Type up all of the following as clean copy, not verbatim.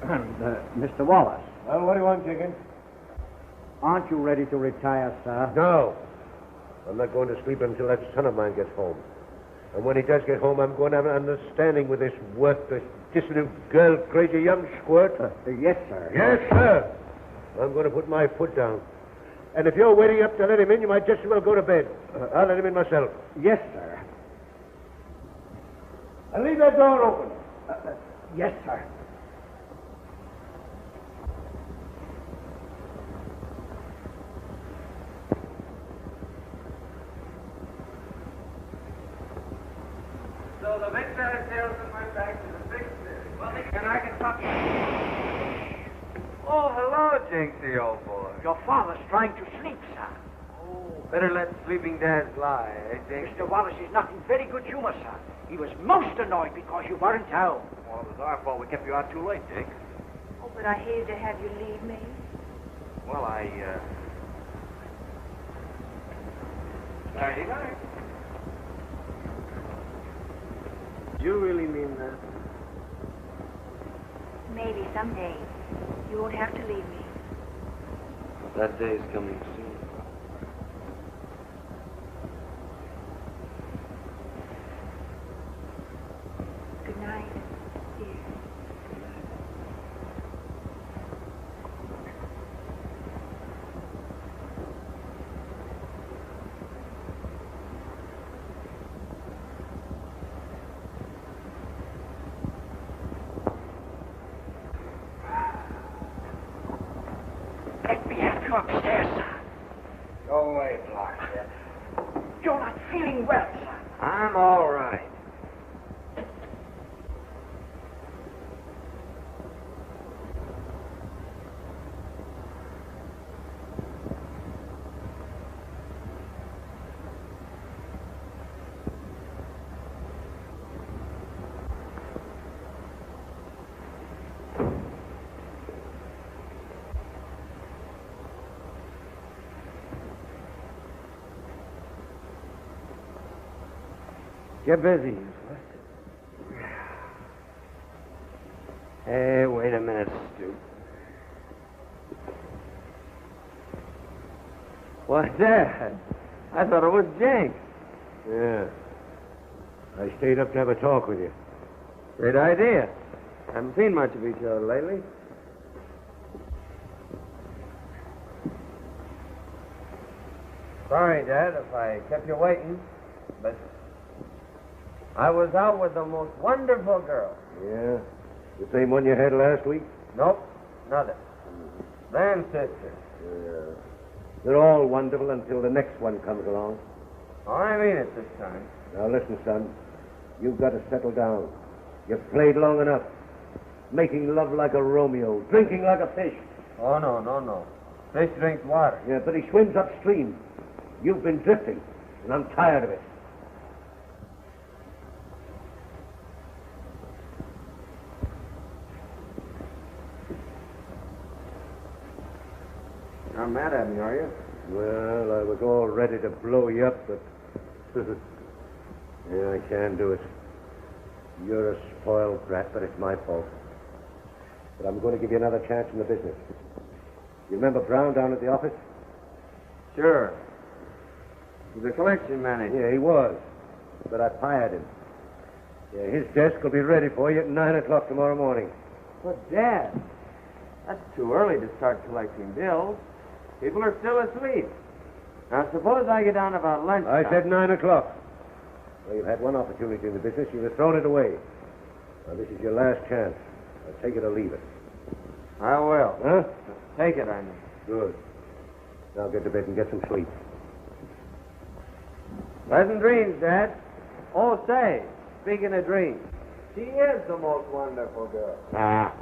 And, Mr. Wallace. Well, what do you want, Jenkins? Aren't you ready to retire, sir? No. I'm not going to sleep until that son of mine gets home. And when he does get home, I'm going to have an understanding with this worthless, dissolute girl, crazy young squirt. Yes, sir. Yes, sir. I'm going to put my foot down. And if you're waiting up to let him in, you might just as well go to bed. I'll let him in myself. Yes, sir. And leave that door open. Yes, sir. So the big bad salesman went back to the big city. Well, and I can talk. Oh, hello, Jinxie, old boy. Your father's trying to sleep, sir. Oh, better let sleeping dads lie, eh, Jinx? Mr. Wallace is not in very good humor, sir. He was most annoyed because you weren't home. Well, it was our fault we kept you out too late, Jinx. Oh, but I hated to have you leave me. Well, Nighty night. Do you really mean that? Maybe someday you won't have to leave me. That day's coming soon. Good night, dear. Let me have you upstairs, sir. Go away, Blockhead. You're not feeling well, sir. I'm all right. Get busy. Hey, wait a minute, Stu. What's that? I thought it was Jenks. Yeah. I stayed up to have a talk with you. Great idea. Haven't seen much of each other lately. Sorry, Dad, if I kept you waiting, but I was out with the most wonderful girl. Yeah? The same one you had last week? Nope, another. Then sister. Yeah. They're all wonderful until the next one comes along. Oh, I mean it this time. Now listen, son. You've got to settle down. You've played long enough. Making love like a Romeo. Drinking like a fish. Oh, no. Fish drinks water. Yeah, but he swims upstream. You've been drifting, and I'm tired of it. Not mad at me, are you? Well, I was all ready to blow you up, but... yeah, I can't do it. You're a spoiled brat, but it's my fault. But I'm going to give you another chance in the business. You remember Brown down at the office? Sure. He's a collection manager. Yeah, he was. But I fired him. Yeah, his desk will be ready for you at 9 o'clock tomorrow morning. But, Dad, that's too early to start collecting bills. People are still asleep. Now, suppose I get down about lunchtime. I said 9 o'clock. Well, you've had one opportunity in the business. You've thrown it away. Now, this is your last chance. Now, take it or leave it. I will. Huh? Take it, I mean. Good. Now get to bed and get some sleep. Pleasant dreams, Dad. Oh, say, speaking of dreams, she is the most wonderful girl. Ah.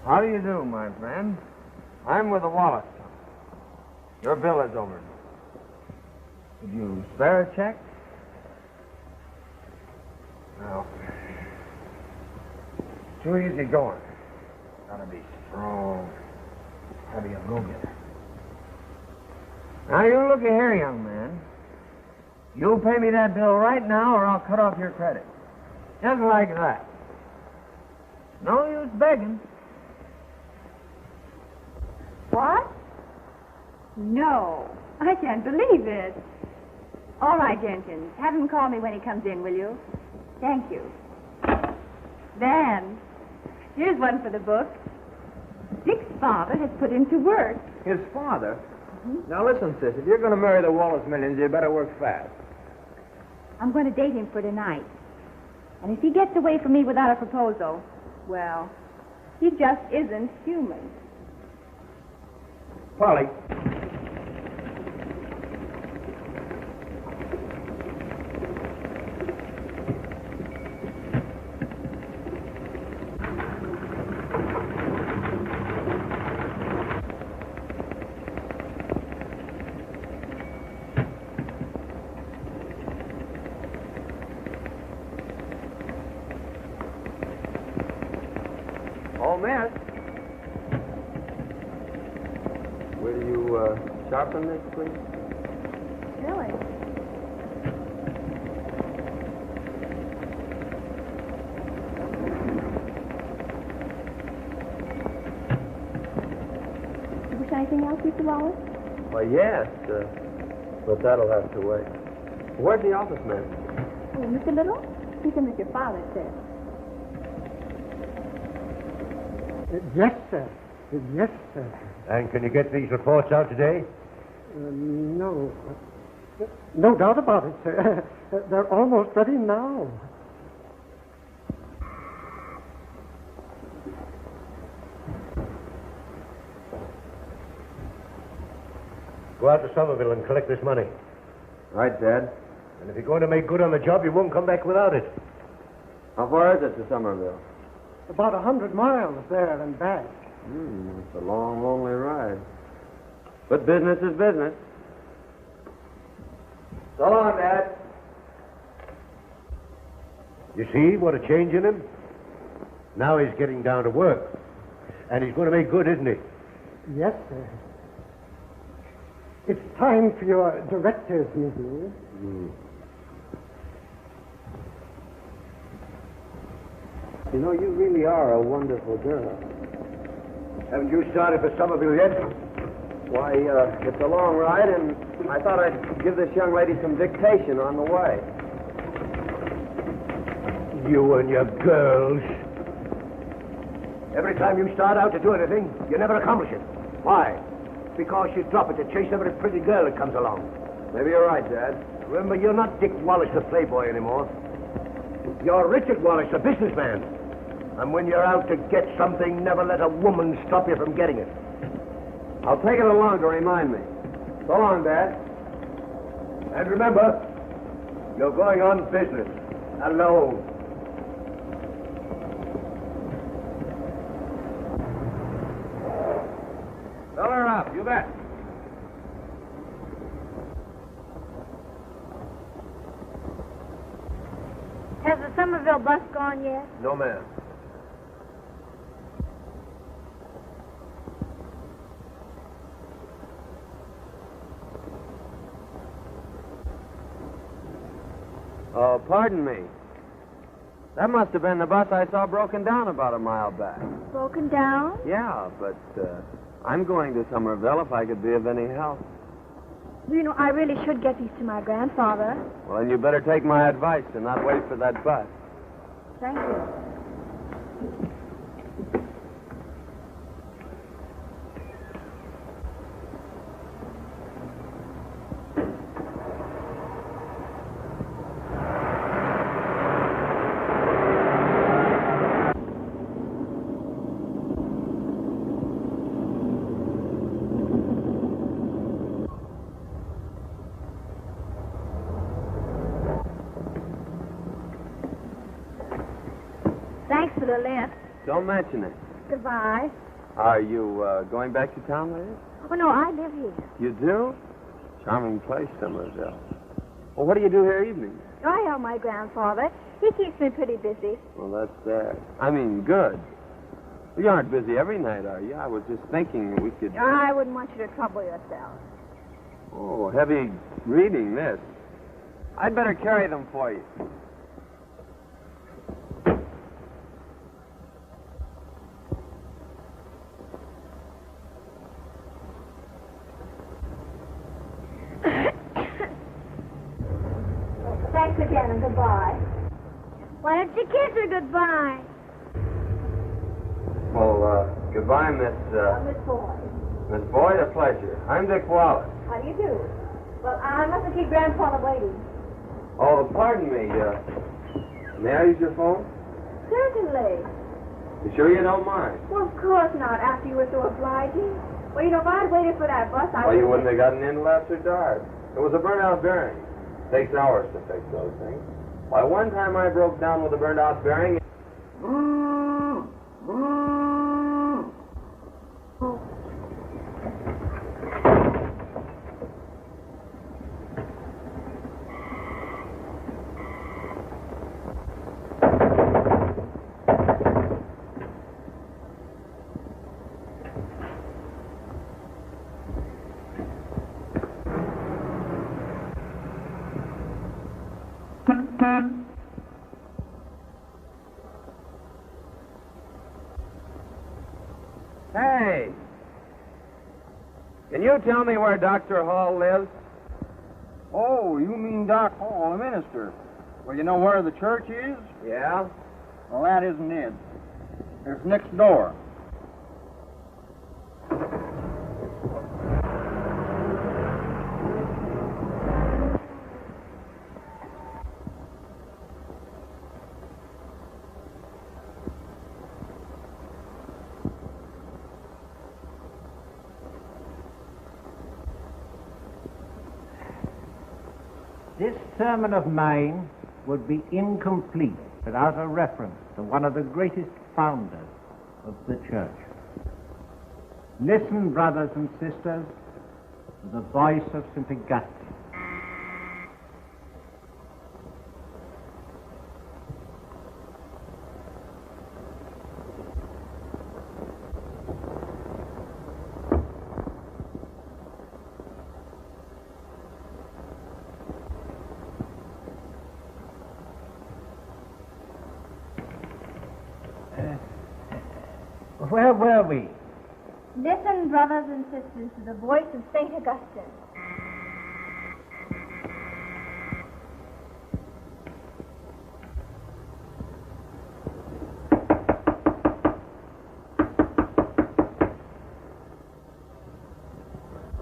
How do you do, my friend? I'm with the Wallace. Your bill is over. Did you spare a check? No. Too easy going. Gotta be strong. Gotta be a go-getter. Now, you look here, young man. You'll pay me that bill right now, or I'll cut off your credit. Just like that. No use begging. What? No, I can't believe it. All right, Jenkins. Have him call me when he comes in, will you? Thank you. Van, here's one for the book. Dick's father has put him to work. His father? Now listen, sis, if you're going to marry the Wallace millions, you better work fast. I'm going to date him for tonight. And if he gets away from me without a proposal, well, he just isn't human. Polly. Oh, miss. Will you sharpen this, please? Really? You wish anything else, Mr. Wallace? Why, yes, but that'll have to wait. Where's the office man? Oh, Mr. Little? He's in with your father, sir. Yes, sir. Yes, sir. And can you get these reports out today? No. No doubt about it, sir. They're almost ready now. Go out to Somerville and collect this money. Right, Dad. And if you're going to make good on the job, you won't come back without it. How far is it to Somerville? About 100 miles there and back. It's a long, lonely ride. But business is business. So long, Dad. You see what a change in him? Now he's getting down to work. And he's going to make good, isn't he? Yes, sir. It's time for your director's meeting. You know, you really are a wonderful girl. Haven't you started for Somerville yet? Why, it's a long ride, and I thought I'd give this young lady some dictation on the way. You and your girls. Every time you start out to do anything, you never accomplish it. Why? Because you drop it to chase every pretty girl that comes along. Maybe you're right, Dad. Remember, you're not Dick Wallace, the playboy, anymore. You're Richard Wallace, the businessman. And when you're out to get something, never let a woman stop you from getting it. I'll take it along to remind me. So long, Dad. And remember, you're going on business. Alone. Fill her up, you bet. Has the Somerville bus gone yet? No, ma'am. Oh, pardon me. That must have been the bus I saw broken down about a mile back. Broken down? Yeah, but I'm going to Somerville if I could be of any help. You know, I really should get these to my grandfather. Well, then you better take my advice and not wait for that bus. Thank you. Thanks for the lift. Don't mention it. Goodbye. Are you going back to town later? Oh, no, I live here. You do? Charming place, Somerville. Well, what do you do here evenings? I help my grandfather. He keeps me pretty busy. Well, that's sad. I mean, good. You aren't busy every night, are you? I was just thinking we could... I wouldn't want you to trouble yourself. Oh, heavy reading, this. I'd better carry them for you. Thanks again and goodbye. Why don't you kiss her goodbye? Well, goodbye, Miss Boyd. Miss Boyd, a pleasure. I'm Dick Wallace. How do you do? Well, I mustn't keep Grandfather waiting. Oh, pardon me. May I use your phone? Certainly. You sure you don't mind? Well, of course not, after you were so obliging. Well, you know, if I'd waited for that bus, I Well, you wouldn't have gotten in till after dark. It was a burnt-out bearing. Takes hours to fix those things. Why, one time I broke down with a burnt-out bearing. Hey! Can you tell me where Dr. Hall lives? Oh, you mean Doc Hall, the minister. Well, you know where the church is? Yeah? Well, that isn't it. It's next door. This sermon of mine would be incomplete without a reference to one of the greatest founders of the church. Listen, brothers and sisters, to the voice of St. Augustine. Where were we? Listen, brothers and sisters, to the voice of St. Augustine.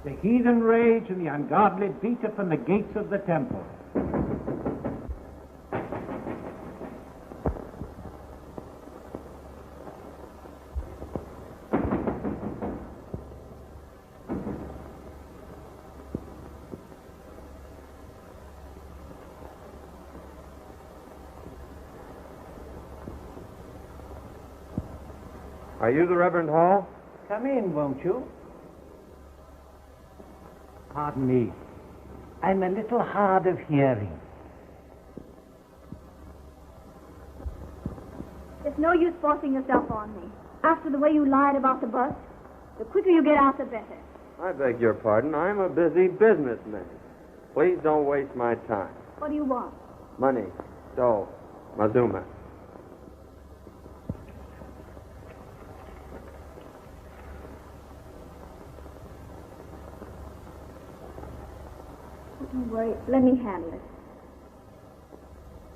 The heathen rage and the ungodly beat upon the gates of the temple. Are you the Reverend Hall? Come in, won't you? Pardon me. I'm a little hard of hearing. It's no use forcing yourself on me. After the way you lied about the bus, the quicker you get out, the better. I beg your pardon. I'm a busy businessman. Please don't waste my time. What do you want? Money, dough, Mazuma. Don't worry. Let me handle it.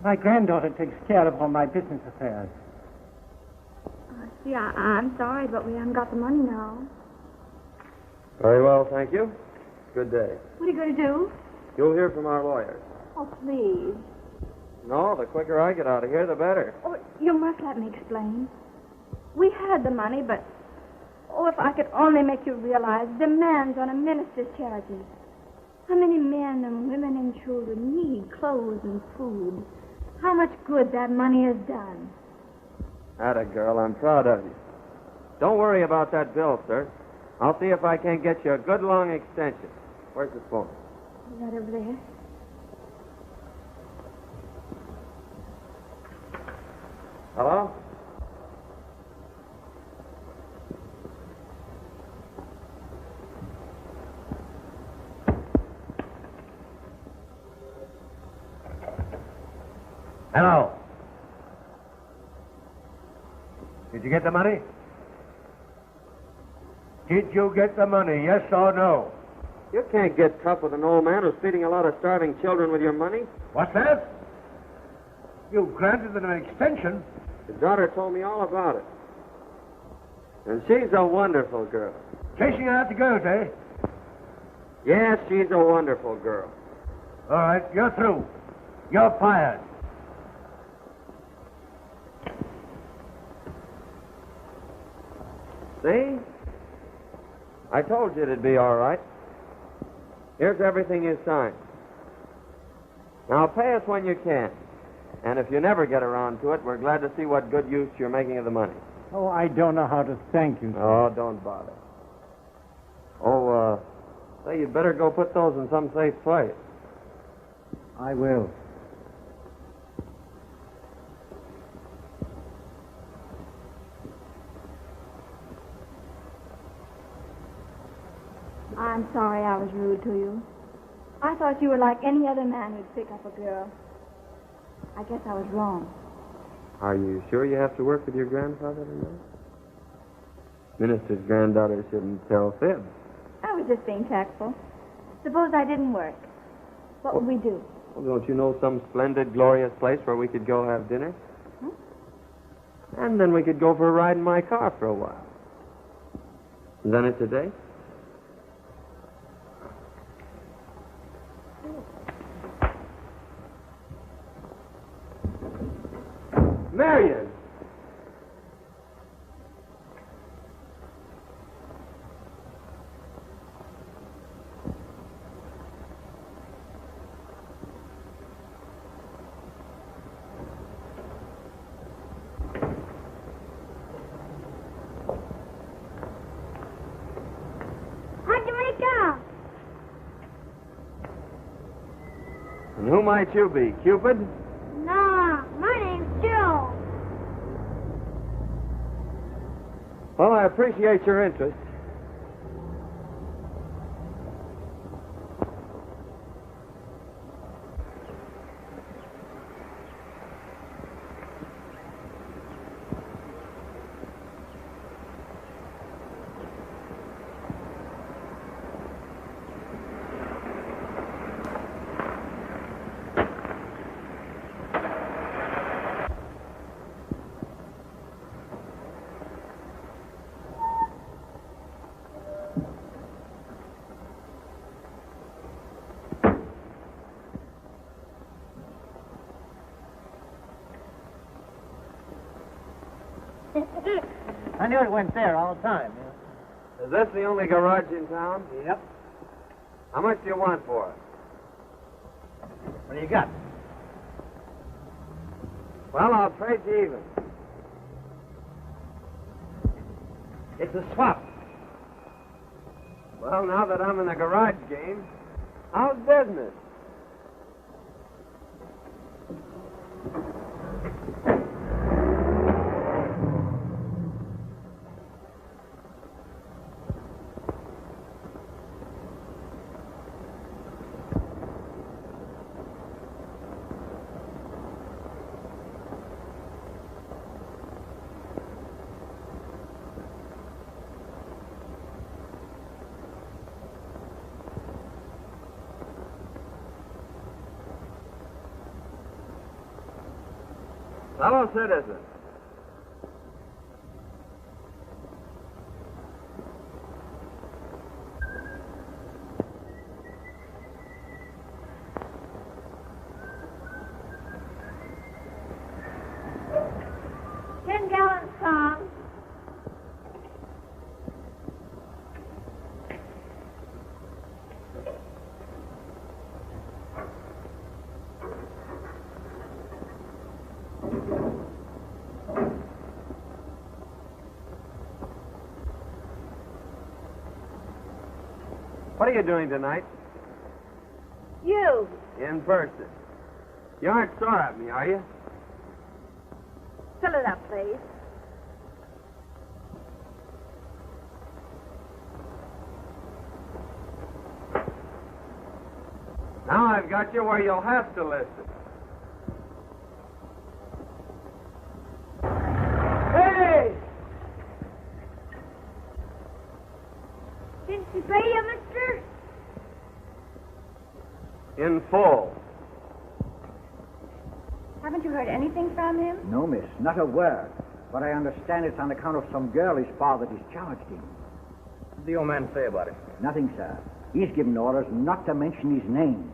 My granddaughter takes care of all my business affairs. See, I'm sorry, but we haven't got the money now. Very well, thank you. Good day. What are you going to do? You'll hear from our lawyers. Oh, please. No, the quicker I get out of here, the better. Oh, you must let me explain. We had the money, but... Oh, if I could only make you realize demands on a minister's charity. How many men and women and children need clothes and food. How much good that money has done. Atta girl, I'm proud of you. Don't worry about that bill, sir. I'll see if I can't get you a good long extension. Where's the phone? Is that over there? Hello? Hello. Did you get the money? Did you get the money, yes or no? You can't get tough with an old man who's feeding a lot of starving children with your money. What's that? You granted them an extension. His daughter told me all about it. And she's a wonderful girl. Chasing after girls, eh? Yes, she's a wonderful girl. All right, you're through. You're fired. See? I told you it'd be all right. Here's everything you signed. Now pay us when you can. And if you never get around to it, we're glad to see what good use you're making of the money. Oh, I don't know how to thank you. Oh, don't bother. Oh, say, you'd better go put those in some safe place. I will. I'm sorry I was rude to you. I thought you were like any other man who'd pick up a girl. I guess I was wrong. Are you sure you have to work with your grandfather tonight? Minister's granddaughter shouldn't tell fibs. I was just being tactful. Suppose I didn't work. What would we do? Well, don't you know some splendid, glorious place where we could go have dinner? And then we could go for a ride in my car for a while. Done it today? Marion! How'd you wake up? And who might you be, Cupid? No, my name's Joe. Well, I appreciate your interest. I knew it went there all the time. Is this the only garage in town? Yep. How much do you want for it? What do you got? Well, I'll trade you even. It's a swap. Well, now that I'm in the garage game, how's business? Fellow citizen. $10 song. What are you doing tonight? You. In person. You aren't sore at me, are you? Fill it up, please. Now I've got you where you'll have to listen. Hey! Didn't you pay you, mister? In full. Haven't you heard anything from him? No, miss, not a word. But I understand it's on account of some girl his father discharged him. What did the old man say about it? Nothing, sir. He's given orders not to mention his name.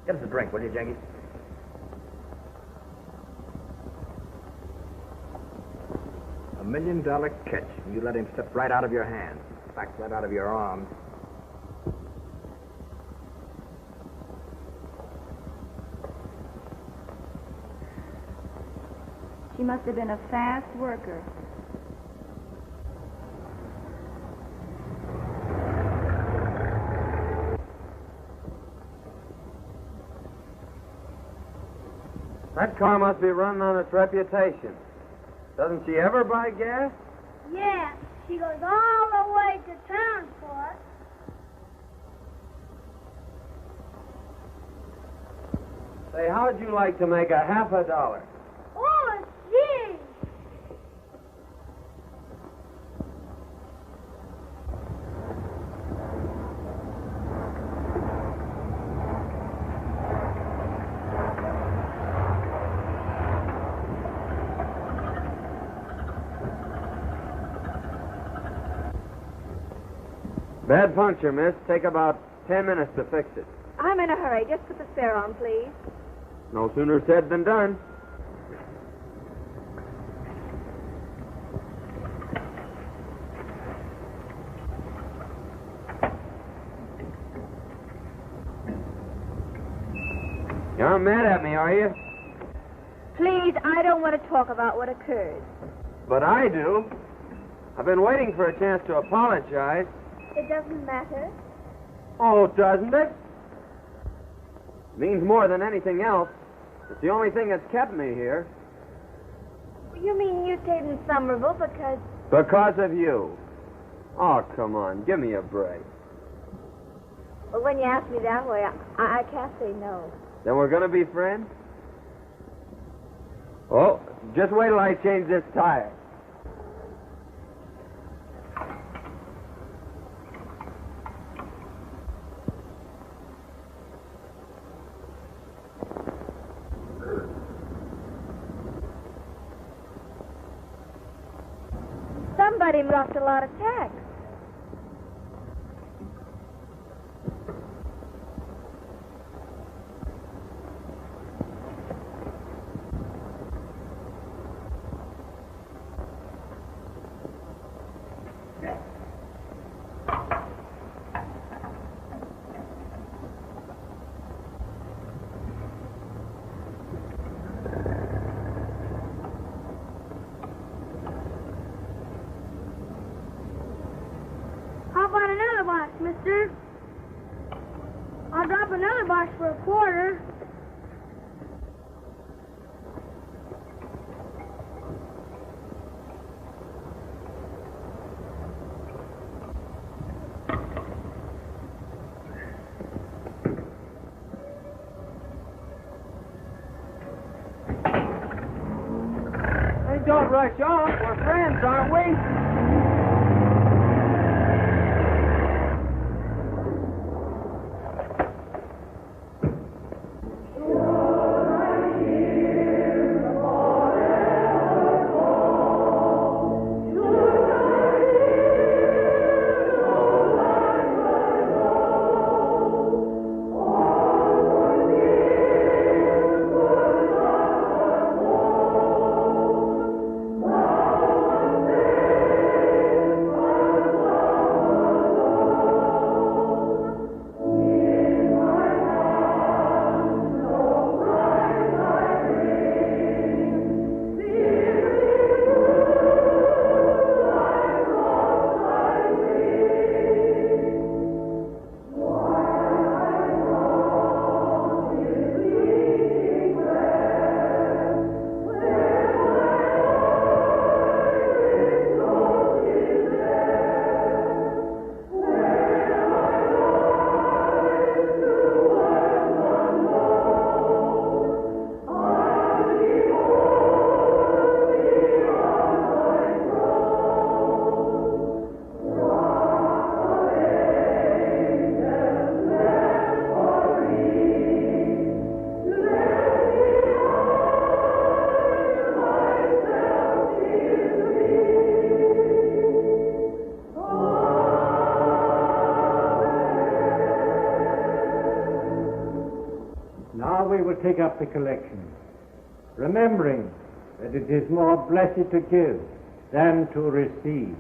Get us a drink, will you, Jenkins? $1 million catch, and you let him slip right out of your hands. In fact, right out of your arms. She must have been a fast worker. That car must be running on its reputation. Doesn't she ever buy gas? Yeah, she goes all the way to town for it. Say, how'd you like to make $50? Oh, gee! Bad puncture, miss. Take about 10 minutes to fix it. I'm in a hurry. Just put the spare on, please. No sooner said than done. You're mad at me, are you? Please, I don't want to talk about what occurred. But I do. I've been waiting for a chance to apologize. It doesn't matter. Oh, doesn't it? Means more than anything else. It's the only thing that's kept me here. You mean you stayed in Somerville because... Because of you. Oh, come on. Give me a break. Well, when you ask me that way, I can't say no. Then we're going to be friends? Oh, just wait till I change this tire. Somebody dropped a lot of tax. How about another box, mister? I'll drop another box for a quarter. Hey, don't rush off. We're friends, aren't we? we will take up the collection, remembering that it is more blessed to give than to receive.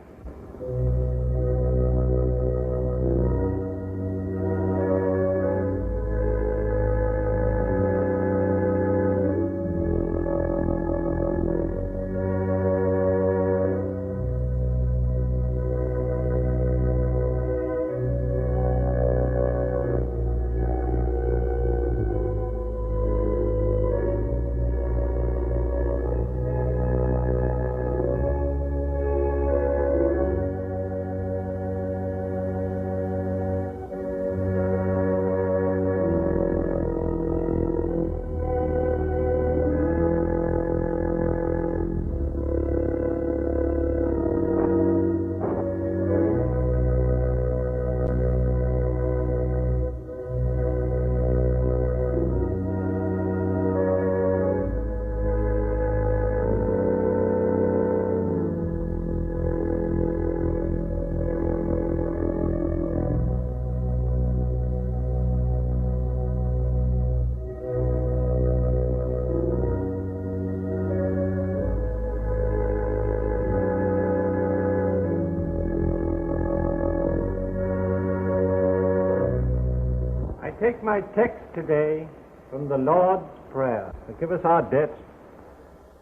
Take my text today from the Lord's Prayer. Forgive us our debts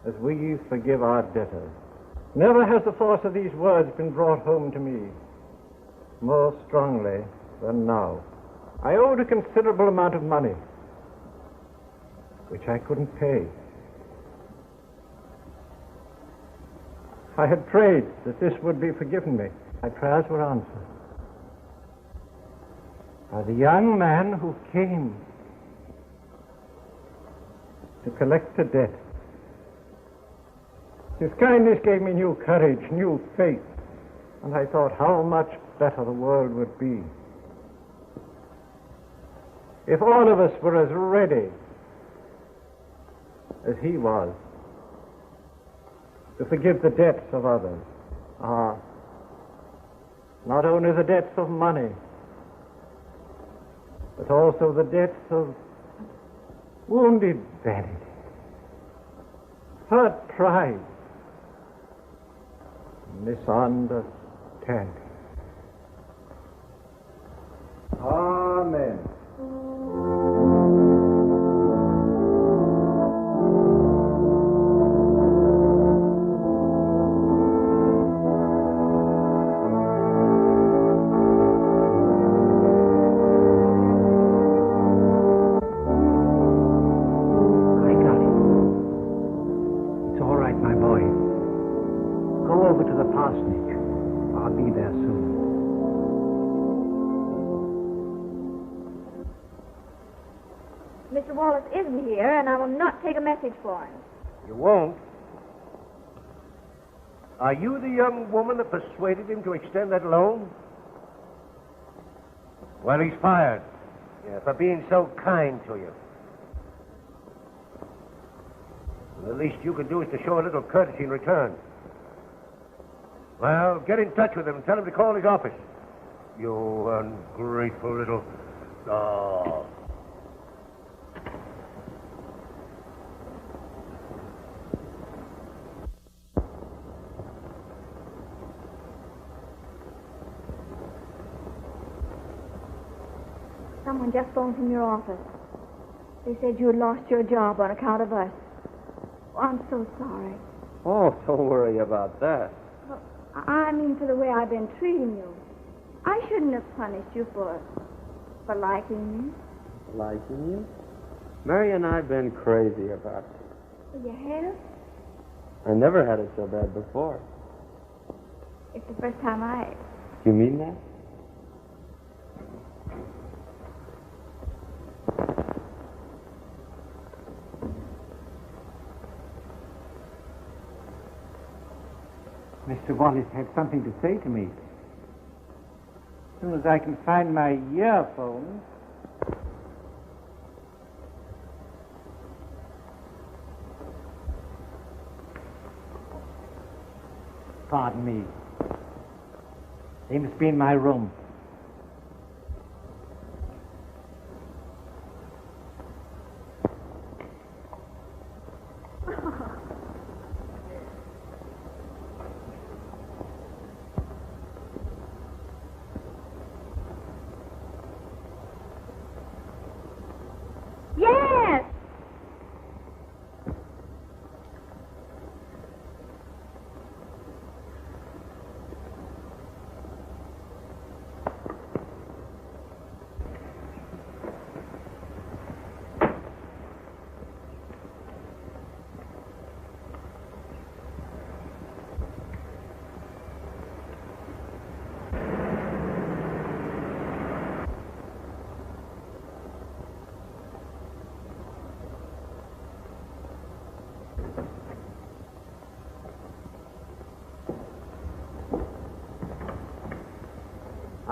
as we forgive our debtors. Never has the force of these words been brought home to me more strongly than now. I owed a considerable amount of money, which I couldn't pay. I had prayed that this would be forgiven me. My prayers were answered by the young man who came to collect the debt. His kindness gave me new courage, new faith, and I thought how much better the world would be if all of us were as ready as he was to forgive the debts of others. Not only the debts of money, but also the debts of wounded vanity, hurt pride, misunderstanding. Amen. Mr. Wallace isn't here, and I will not take a message for him. You won't? Are you the young woman that persuaded him to extend that loan? Well, he's fired. Yeah, for being so kind to you. And the least you can do is to show a little courtesy in return. Well, get in touch with him and tell him to call his office. You ungrateful little... Oh. Someone just phoned from your office. They said you had lost your job on account of us. Oh, I'm so sorry. Oh, don't worry about that. Well, I mean for the way I've been treating you. I shouldn't have punished you for liking me. Liking you? Marion and I've been crazy about you. Well, you have? I never had it so bad before. It's the first time I... You mean that? Mr. Wallace had something to say to me. As soon as I can find my earphones. Pardon me. They must be in my room.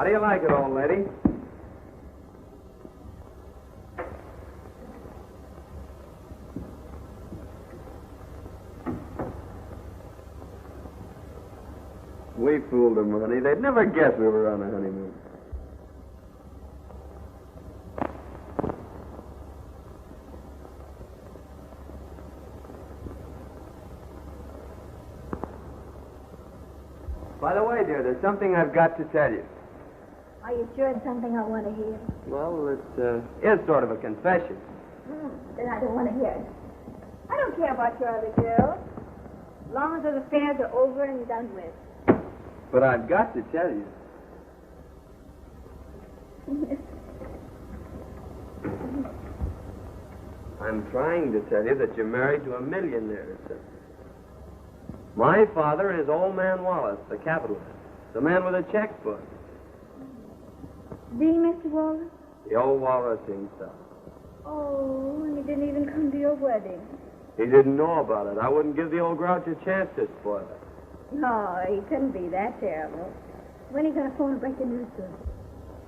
How do you like it, old lady? We fooled them, honey. They'd never guess we were on a honeymoon. By the way, dear, there's something I've got to tell you. Are you sure it's something I want to hear? Well, it is sort of a confession. Then I don't want to hear it. I don't care about your other girls. As long as those affairs are over and done with. But I've got to tell you. I'm trying to tell you that you're married to a millionaire, sir. My father is old man Wallace, the capitalist, the man with a checkbook. The Mr. Wallace? The old Wallace himself. Oh, and he didn't even come to your wedding. He didn't know about it. I wouldn't give the old grouch a chance to spoil it. No, he couldn't be that terrible. When are you going to phone and break the news to him?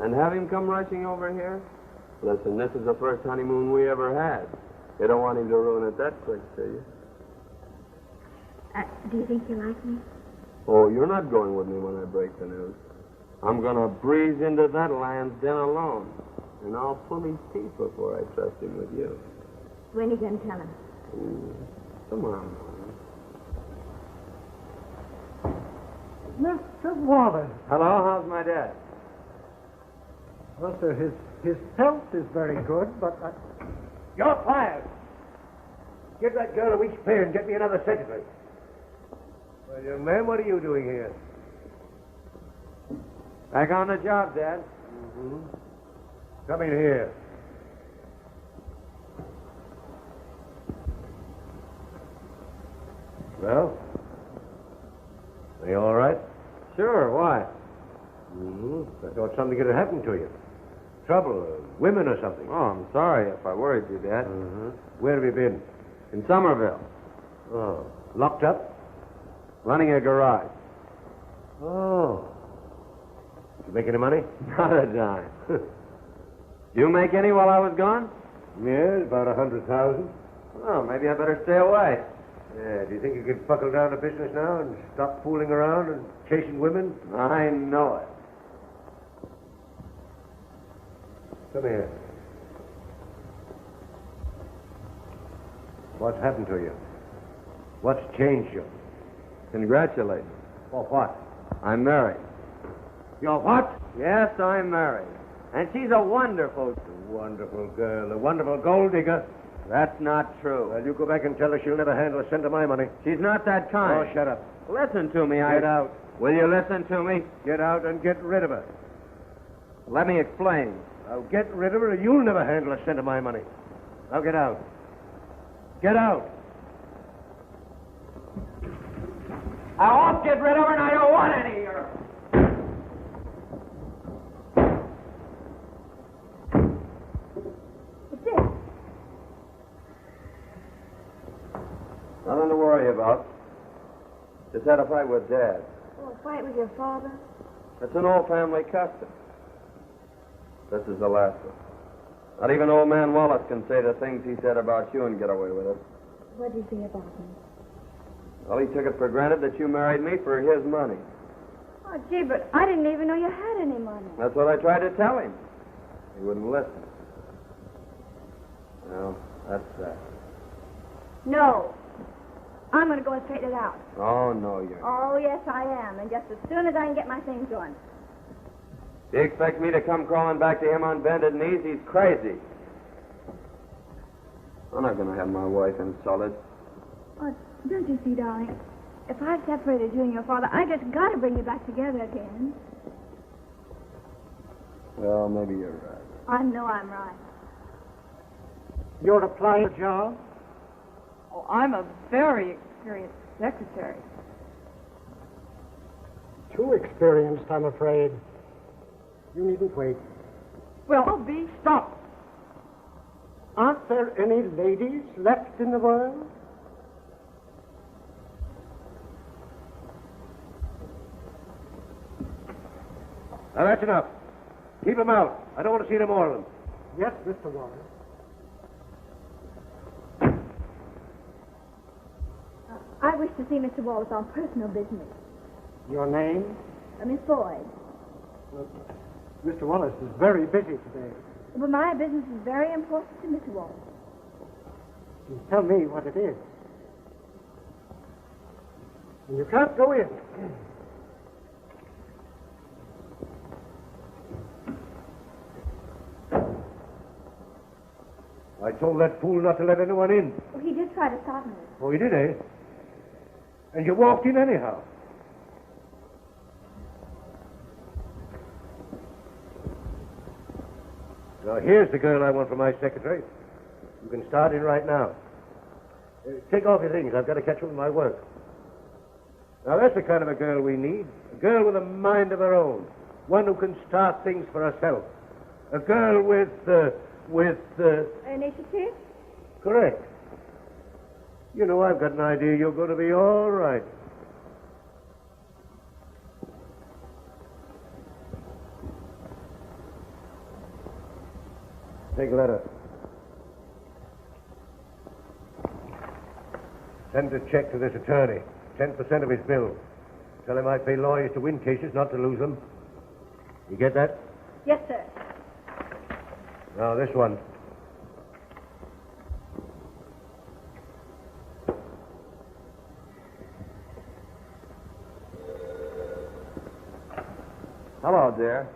And have him come rushing over here? Listen, this is the first honeymoon we ever had. You don't want him to ruin it that quick, do you? Do you think you like me? Oh, you're not going with me when I break the news. I'm going to breeze into that lion's den alone. And I'll pull his teeth before I trust him with you. When are you going to tell him? Tomorrow morning. Mr. Wallace. Hello, how's my dad? Well, sir, his health is very good, but You're fired. Give that girl a week's pay and get me another secretary. Well, young man, what are you doing here? Back on the job, Dad. Come in here. Well, are you all right? Sure, why? I thought something had happened to you. Trouble, women or something. Oh, I'm sorry if I worried you, Dad. Where have you been? In Somerville. Oh, locked up? Running a garage. Oh. Did you make any money? Not a dime. You make any while I was gone? Yes, about 100,000. Oh, maybe I better stay away. Yeah, do you think you could buckle down to business now and stop fooling around and chasing women? I know it. Come here. What's happened to you? What's changed you? Congratulate me. For what? I'm married. You're what? Yes, I'm married. And she's a wonderful... Wonderful girl, a wonderful gold digger. That's not true. Well, you go back and tell her she'll never handle a cent of my money. She's not that kind. Oh, shut up. Listen to me, Get out. Will you listen to me? Get out and get rid of her. Let me explain. Now get rid of her or you'll never handle a cent of my money. Now get out. Get out. I won't get rid of her and I don't want any of her. What's it? Nothing to worry about. Just had a fight with Dad. Oh, a fight with your father? It's an old family custom. This is the last one. Not even old man Wallace can say the things he said about you and get away with it. What did you say about me? Well, he took it for granted that you married me for his money. Oh, gee, but I didn't even know you had any money. That's what I tried to tell him. He wouldn't listen. Well, that's that. No. I'm going to go and straighten it out. Oh, no, you're not. Oh, yes, I am. And just as soon as I can get my things going. Do you expect me to come crawling back to him on bended knees? He's crazy. I'm not going to have my wife insulted. Oh, don't you see, darling? If I've separated you and your father, I just got to bring you back together again. Well, maybe you're right. I know I'm right. You're applying for a job? Oh, I'm a very experienced secretary. Too experienced, I'm afraid. You needn't wait. Well, I'll be. Stop! Aren't there any ladies left in the world? Now, that's enough. Keep them out. I don't want to see any more of them. Yes, Mr. Wallace. I wish to see Mr. Wallace on personal business. Your name? Miss Boyd. Mr. Wallace is very busy today. But my business is very important to Mr. Wallace. Can you tell me what it is? And you can't go in. I told that fool not to let anyone in. Oh, he did try to stop me. Oh, he did, eh? And you walked in anyhow. Now, here's the girl I want for my secretary. You can start in right now. Take off your things. I've got to catch up with my work. Now, that's the kind of a girl we need. A girl with a mind of her own. One who can start things for herself. A girl with Initiative? Correct. You know, I've got an idea you're going to be all right. Take a letter. Send a check to this attorney. 10% of his bill. Tell him I pay lawyers to win cases, not to lose them. You get that? Yes, sir. Now, this one. Hello, dear.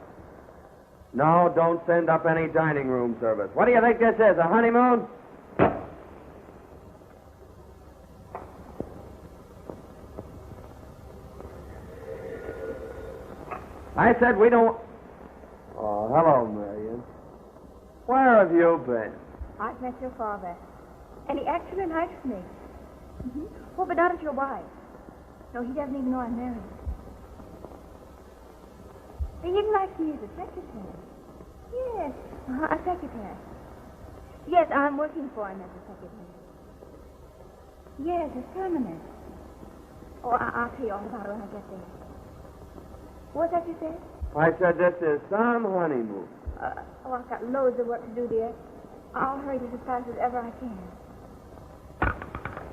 No, don't send up any dining room service. What do you think this is, a honeymoon? I said we don't... Oh, hello, Marion. Where have you been? I've met your father. And he actually likes me. Mm-hmm. Well, but not as your wife. No, he doesn't even know I'm married. He even likes me as a secretary. Yes, a secretary. Yes, I'm working for him as a secretary. Yes, it's permanent. Oh, I'll tell you all about it when I get there. What's that you said? I said this is some honeymoon. I've got loads of work to do, dear. I'll hurry just as fast as ever I can.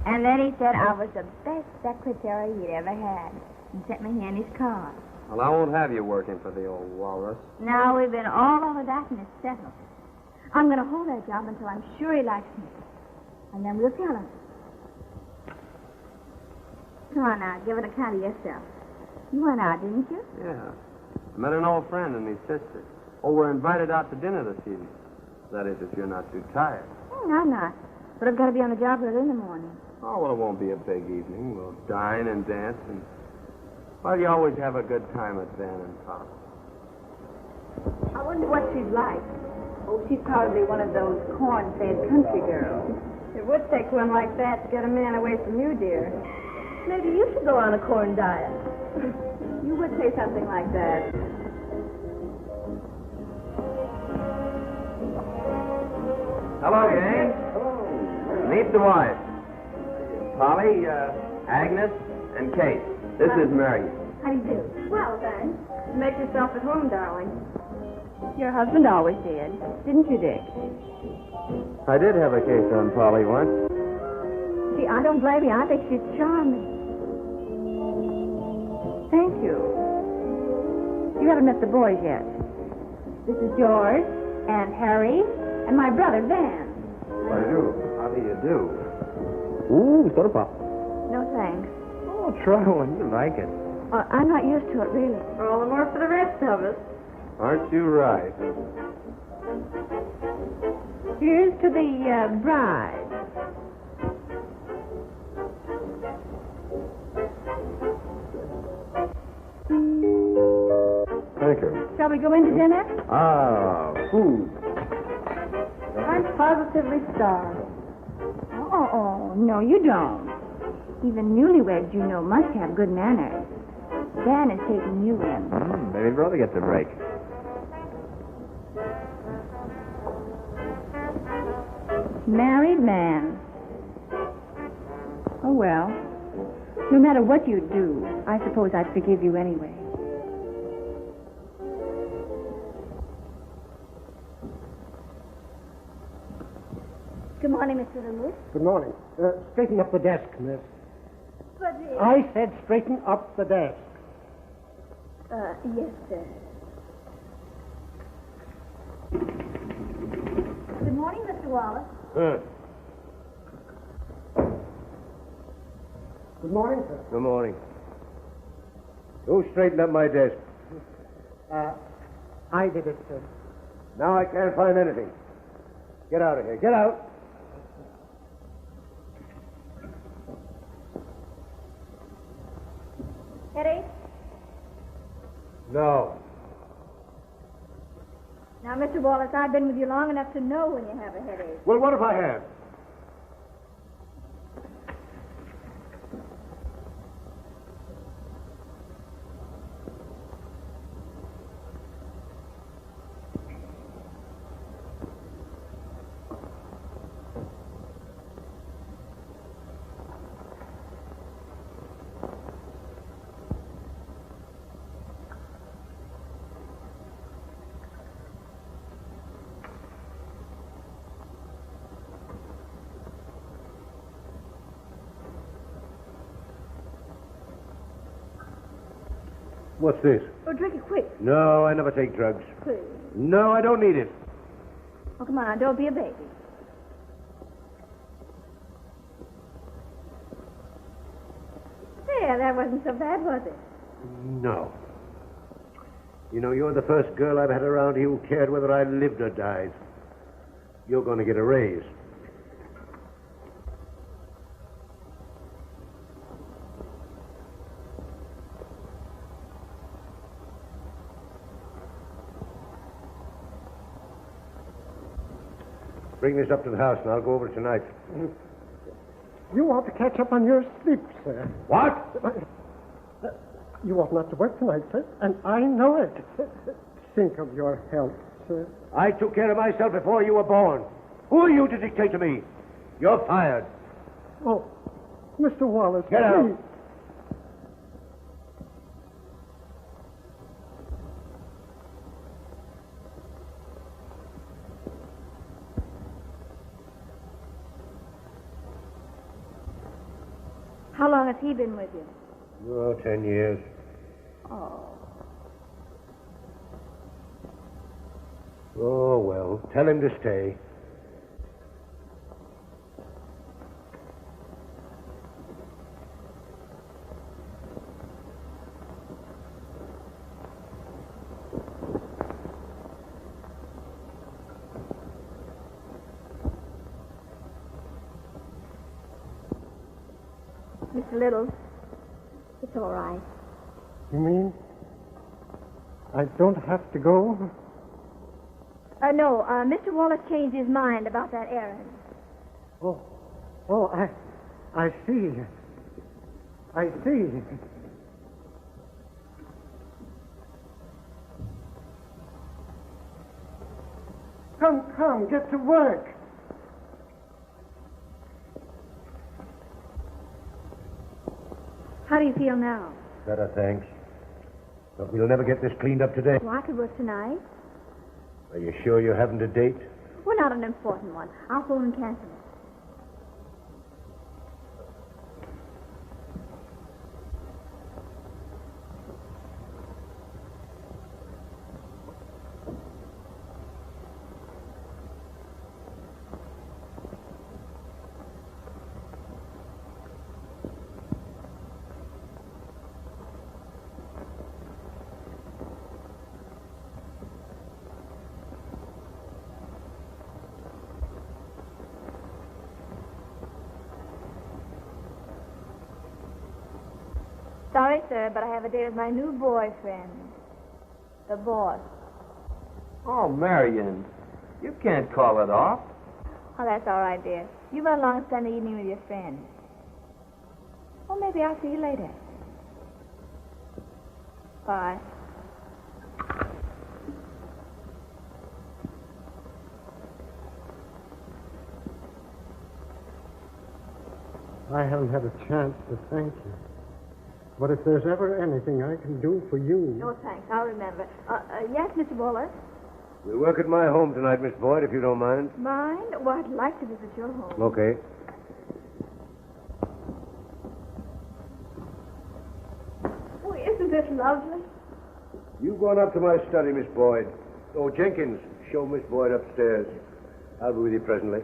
And then he said I was the best secretary he'd ever had. And sent me in his car. Well, I won't have you working for the old walrus. Now we've been all over that and it's settled. I'm going to hold that job until I'm sure he likes me. And then we'll tell him. Come on now, give an account of yourself. You went out, didn't you? Yeah. I met an old friend and his sister. Oh, we're invited out to dinner this evening. That is, if you're not too tired. I'm not. But I've got to be on the job early in the morning. Oh, well, it won't be a big evening. We'll dine and dance and... Well, you always have a good time at Van and Pop. I wonder what she's like. Oh, she's probably one of those corn-fed country girls. It would take one like that to get a man away from you, dear. Maybe you should go on a corn diet. You would say something like that. Hello, gang. Hello. Meet the wife. Polly, Agnes, and Kate. This is Marion. How do you do? Well, thanks. Make yourself at home, darling. Your husband always did. Didn't you, Dick? I did have a case on Polly once. Gee, I don't blame you. I think she's charming. Thank you. You haven't met the boys yet. This is George and Harry and my brother, Van. How do you do? How do you do? Ooh, soda pop. No, thanks. Oh, try one. You like it. I'm not used to it, really. All the more for the rest of us. Aren't you right? Here's to the bride. Thank you. Shall we go into dinner? Food. I'm positively starved. Oh, no, you don't. Even newlyweds, you know, must have good manners. Dan is taking you in. Maybe brother gets a break. Married man. Oh, well. No matter what you do, I suppose I'd forgive you anyway. Good morning, Mr. Lewis. Good morning. Straighten up the desk, miss. But, I said straighten up the desk. yes, sir. Good morning, Mr. Wallace. Good morning, sir. Good morning. Who straightened up my desk? I did it, sir. Now I can't find anything. Get out of here. Get out. Headache? No. Now, Mr. Wallace, I've been with you long enough to know when you have a headache. Well, what if I have? What's this? Oh, drink it quick, No, I never take drugs. please. No, I don't need it. Oh, come on, don't be a baby. There, that wasn't so bad, was it? No. You know, you're the first girl I've had around here who cared whether I lived or died. You're going to get a raise. Bring this up to the house, and I'll go over it tonight. You ought to catch up on your sleep, sir. What? You ought not to work tonight, sir, and I know it. Think of your health, sir. I took care of myself before you were born. Who are you to dictate to me? You're fired. Oh, Mr. Wallace, Get out. please. How long has he been with you? Oh, 10 years. Oh. Oh, well, tell him to stay. Mr. Little, it's all right. You mean I don't have to go? No, Mr. Wallace changed his mind about that errand. Oh, I see. I see. Come, get to work. How do you feel now? Better, thanks. But we'll never get this cleaned up today. Well, I could work tonight. Are you sure you haven't a date? Well, not an important one. I'll phone and cancel it. Sorry, sir, but I have a date with my new boyfriend. The boss. Oh, Marion, you can't call it off. Oh, that's all right, dear. You run along and spend the evening with your friend. Or maybe I'll see you later. Bye. I haven't had a chance to thank you. But if there's ever anything I can do for you... No, thanks. I'll remember. Yes, Mr. Wallace? We'll work at my home tonight, Miss Boyd, if you don't mind. Mind? Well, I'd like to visit your home. Okay. Oh, isn't this lovely? You go on up to my study, Miss Boyd. Oh, Jenkins, show Miss Boyd upstairs. I'll be with you presently.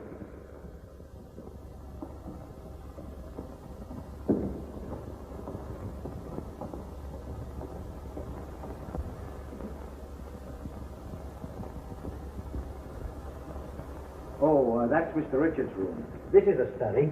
Oh, that's Mr. Richards' room. This is a study.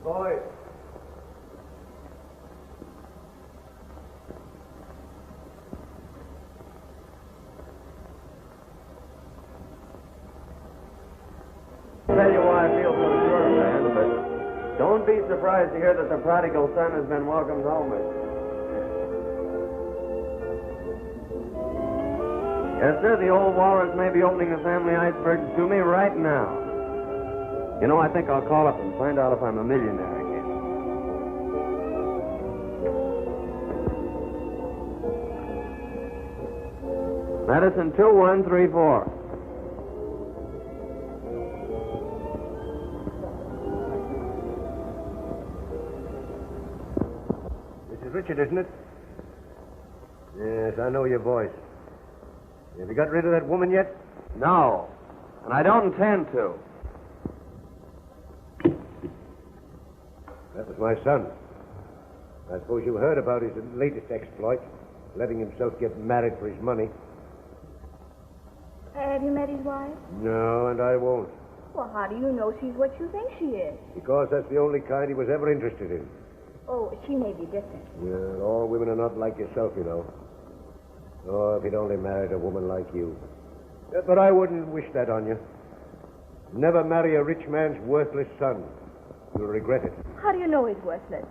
Boyd. Tell you why I feel so sure, man, but don't be surprised to hear that the prodigal son has been welcomed home. Yes, sir, the old Wallace may be opening the family icebergs to me right now. You know, I think I'll call up and find out if I'm a millionaire again. Medicine 2134. This is Richard, isn't it? Yes, I know your voice. Have you got rid of that woman yet? No, and I don't intend to. That was my son. I suppose you heard about his latest exploit, letting himself get married for his money. Have you met his wife? No, and I won't. Well, how do you know she's what you think she is? Because that's the only kind he was ever interested in. Oh, she may be different. Well, all women are not like yourself, you know. Oh, if he'd only married a woman like you. But I wouldn't wish that on you. Never marry a rich man's worthless son. You'll regret it. How do you know he's worthless?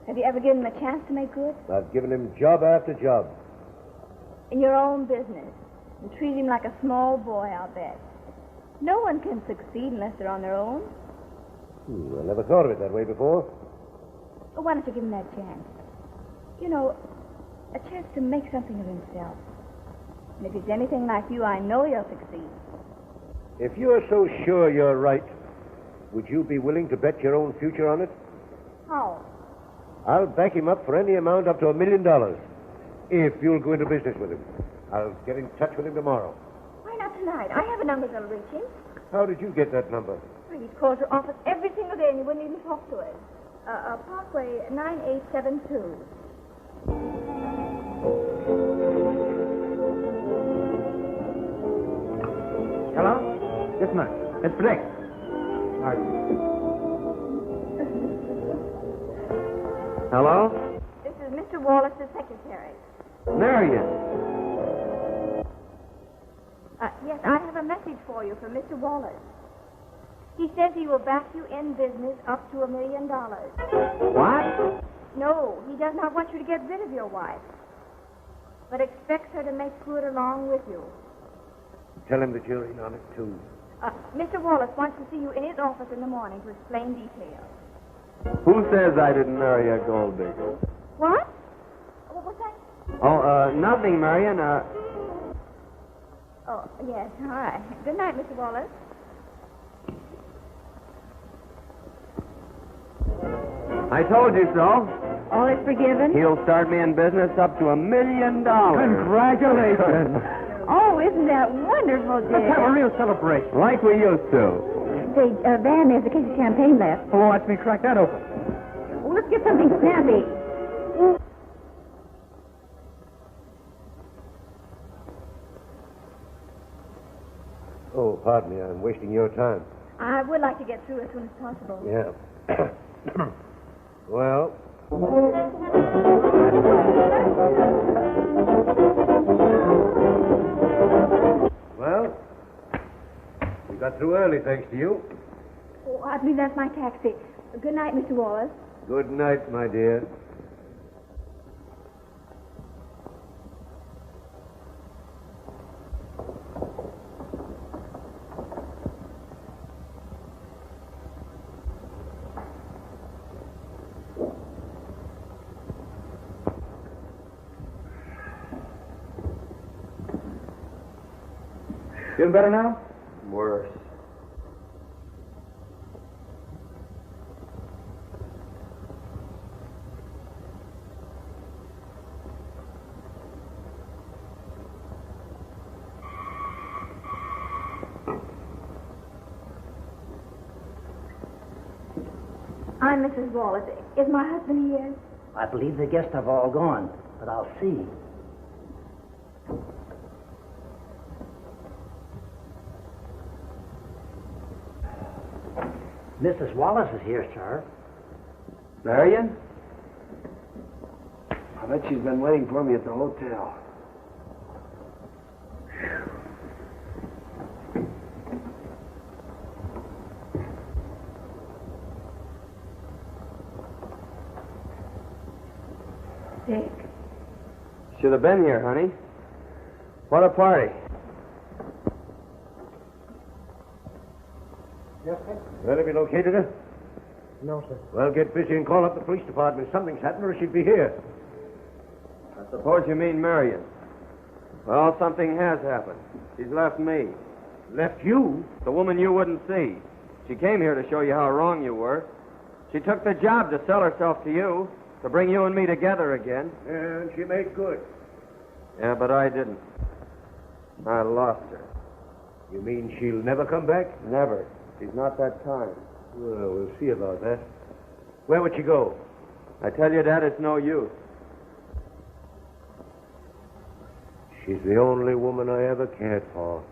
Have you ever given him a chance to make good? I've given him job after job. In your own business. And treat him like a small boy, I'll bet. No one can succeed unless they're on their own. I never thought of it that way before. Well, why don't you give him that chance? You know, a chance to make something of himself. And if he's anything like you, I know he'll succeed. If you're so sure you're right, would you be willing to bet your own future on it? How? I'll back him up for any amount up to $1 million. If you'll go into business with him. I'll get in touch with him tomorrow. Why not tonight? I have a number that'll reach him. How did you get that number? Well, he's called your office every single day and you wouldn't even talk to him. Parkway 9872. Hello? Yes, ma'am. It's Blake. Hello? This is Mr. Wallace's secretary. Marion. Yes, I have a message for you from Mr. Wallace. He says he will back you in business up to $1 million. What? No, he does not want you to get rid of your wife, but expects her to make good along with you. Tell him that you're in on it, too. Mr. Wallace wants to see you in his office in the morning to explain details. Who says I didn't marry a gold digger? What? What's that? Oh, nothing, Marion. Oh, yes, all right. Good night, Mr. Wallace. I told you so. All is forgiven? He'll start me in business up to $1 million. Congratulations. Oh, isn't that wonderful, Let's have a dear? real celebration. Like we used to. Say, Van, there's a case of champagne left. Oh, watch me crack that open. Well, let's get something snappy. Oh, pardon me. I'm wasting your time. I would like to get through as soon as possible. Yeah. Well. Well, we got through early, thanks to you. Oh, I believe that's my taxi. Good night, Mr. Wallace. Good night, my dear. Feeling better now? Worse. I'm Mrs. Wallace. Is my husband here? I believe the guests have all gone, but I'll see. Mrs. Wallace is here, sir. Marion? I bet she's been waiting for me at the hotel. Dick. Should have been here, honey. What a party. Yes, sir? Well, have you located her? No, sir. Well, get busy and call up the police department. Something's happened or she'd be here. I suppose you mean Marion. Well, something has happened. She's left me. Left you? The woman you wouldn't see. She came here to show you how wrong you were. She took the job to sell herself to you, to bring you and me together again. And she made good. Yeah, but I didn't. I lost her. You mean she'll never come back? Never. She's not that kind. Well, we'll see about that. Where would she go? I tell you, Dad, it's no use. She's the only woman I ever cared for,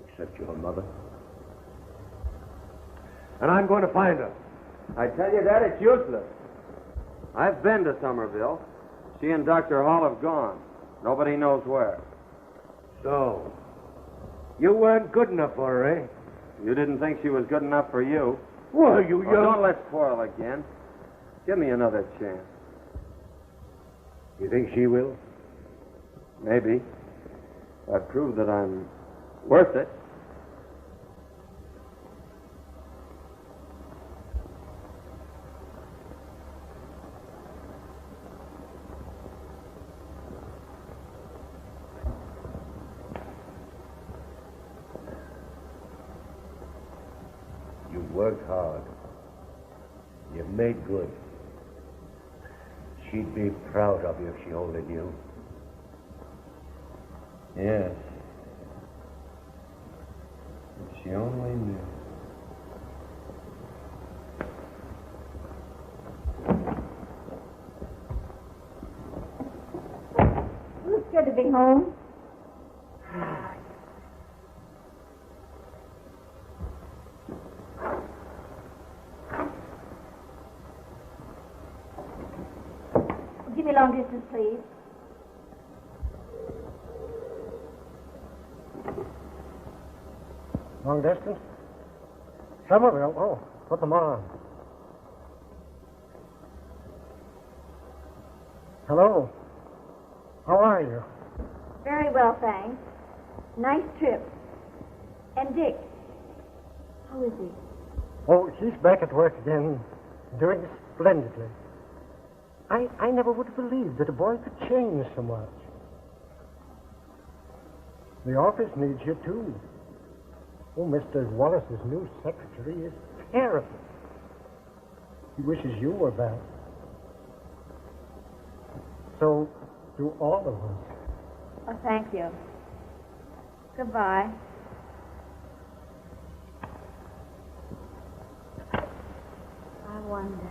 except your mother. And I'm going to find her. I tell you, Dad, it's useless. I've been to Somerville. She and Dr. Hall have gone. Nobody knows where. So, you weren't good enough for her, eh? You didn't think she was good enough for you. Well, you Oh, don't let's quarrel again. Give me another chance. You think she will? Maybe. I've proved that I'm worth it. You worked hard. You made good. She'd be proud of you if she only knew. Yes. If she only knew. Who's good to be home? Give me long distance, please. Long distance? Somerville? Oh, put them on. Hello. How are you? Very well, thanks. Nice trip. And Dick, how is he? Oh, he's back at work again, doing splendidly. I never would have believed that a boy could change so much. The office needs you, too. Oh, Mr. Wallace's new secretary is terrible. He wishes you were back. So do all of us. Oh, thank you. Goodbye. I wonder.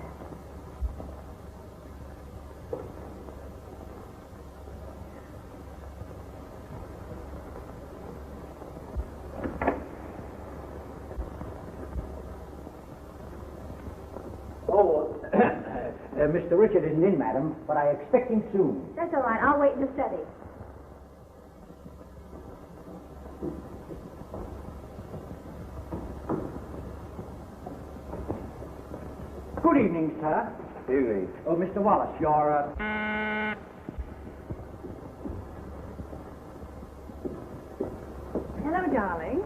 Mr. Richard isn't in, madam, but I expect him soon. That's all right. I'll wait in the study. Good evening, sir. Evening. Oh, Mr. Wallace, you're, Hello, darling.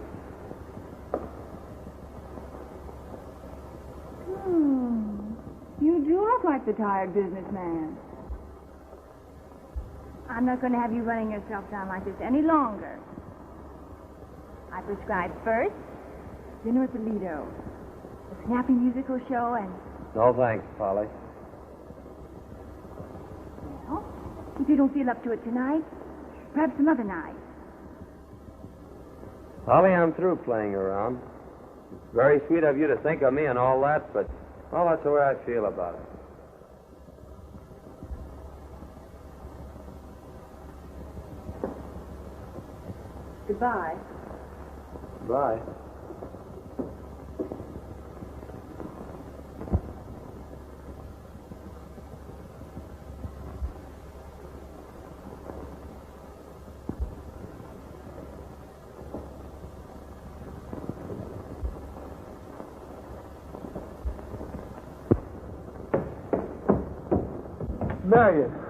You do look like the tired businessman. I'm not going to have you running yourself down like this any longer. I prescribed first dinner at the Lido, a snappy musical show, and... No thanks, Polly. Well, if you don't feel up to it tonight, perhaps some other night. Polly, I'm through playing around. It's very sweet of you to think of me and all that, but, well, that's the way I feel about it. Goodbye. Bye. Marion.